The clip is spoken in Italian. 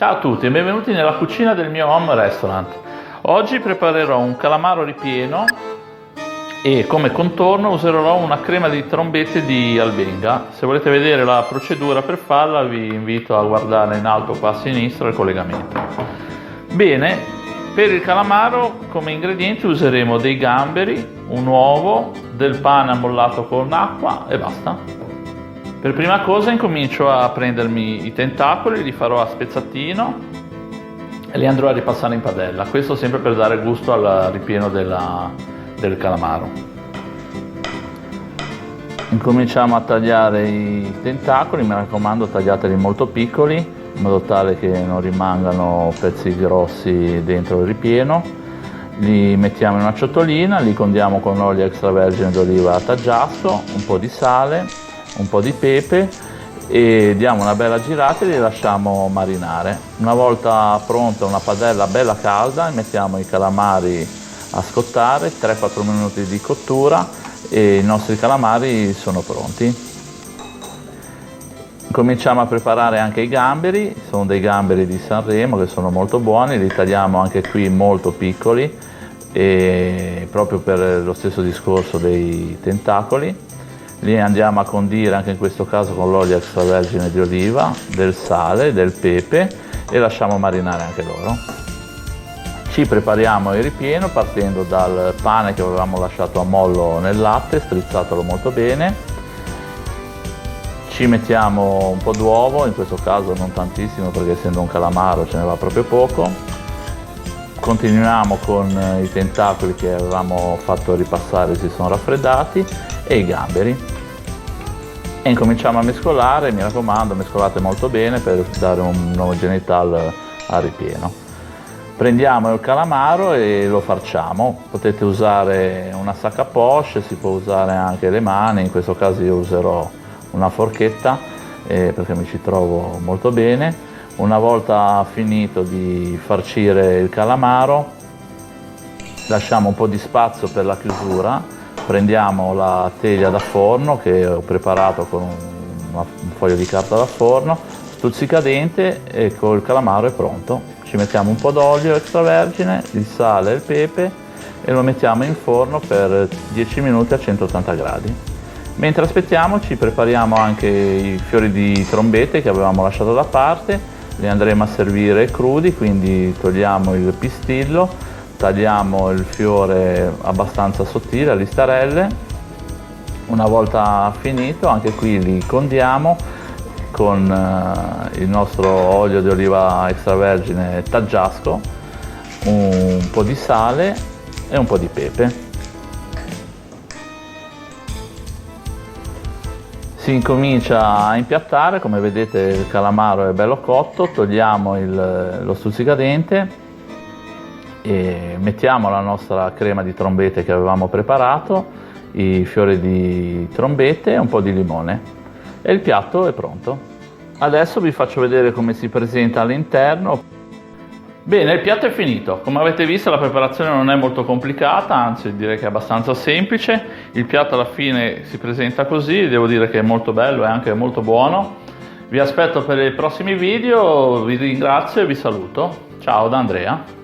Ciao a tutti e benvenuti nella cucina del mio home restaurant. Oggi preparerò un calamaro ripieno e come contorno userò una crema di trombette di Albenga. Se volete vedere la procedura per farla vi invito a guardare in alto qua a sinistra il collegamento. Bene, per il calamaro come ingredienti useremo dei gamberi, un uovo, del pane ammollato con acqua e basta. Per prima cosa incomincio a prendermi i tentacoli, li farò a spezzatino e li andrò a ripassare in padella, questo sempre per dare gusto al ripieno del calamaro. Incominciamo a tagliare i tentacoli, mi raccomando tagliateli molto piccoli in modo tale che non rimangano pezzi grossi dentro il ripieno. Li mettiamo in una ciotolina, li condiamo con olio extravergine d'oliva a taggiasco, un po' di sale, un po' di pepe e diamo una bella girata e li lasciamo marinare. Una volta pronta una padella bella calda mettiamo i calamari a scottare, 3-4 minuti di cottura e i nostri calamari sono pronti. Cominciamo a preparare anche i gamberi, sono dei gamberi di Sanremo che sono molto buoni, li tagliamo anche qui molto piccoli e proprio per lo stesso discorso dei tentacoli. Li andiamo a condire anche in questo caso con l'olio extravergine di oliva, del sale, del pepe e lasciamo marinare anche loro. Ci prepariamo il ripieno partendo dal pane che avevamo lasciato a mollo nel latte, strizzatelo molto bene. Ci mettiamo un po' d'uovo, in questo caso non tantissimo perché essendo un calamaro ce ne va proprio poco. Continuiamo con i tentacoli che avevamo fatto ripassare, si sono raffreddati, e i gamberi. E incominciamo a mescolare, mi raccomando mescolate molto bene per dare un'omogeneità al ripieno. Prendiamo il calamaro e lo farciamo, potete usare una sac à poche, si può usare anche le mani, in questo caso io userò una forchetta perché mi ci trovo molto bene. Una volta finito di farcire il calamaro lasciamo un po' di spazio per la chiusura. Prendiamo la teglia da forno che ho preparato con un foglio di carta da forno, stuzzicadente e col calamaro è pronto. Ci mettiamo un po' d'olio extravergine, il sale e il pepe e lo mettiamo in forno per 10 minuti a 180 gradi. Mentre aspettiamo ci prepariamo anche i fiori di trombette che avevamo lasciato da parte, li andremo a servire crudi, quindi togliamo il pistillo, tagliamo il fiore abbastanza sottile a listarelle. Una volta finito anche qui li condiamo con il nostro olio di oliva extravergine taggiasco, un po' di sale e un po' di pepe. Si incomincia a impiattare, come vedete il calamaro è bello cotto, togliamo lo stuzzicadente e mettiamo la nostra crema di trombette che avevamo preparato, i fiori di trombette e un po' di limone e il piatto è pronto. Adesso vi faccio vedere come si presenta all'interno. Bene, il piatto è finito. Come avete visto la preparazione non è molto complicata, anzi direi che è abbastanza semplice. Il piatto alla fine si presenta così, devo dire che è molto bello e anche molto buono. Vi aspetto per i prossimi video, vi ringrazio e vi saluto. Ciao da Andrea.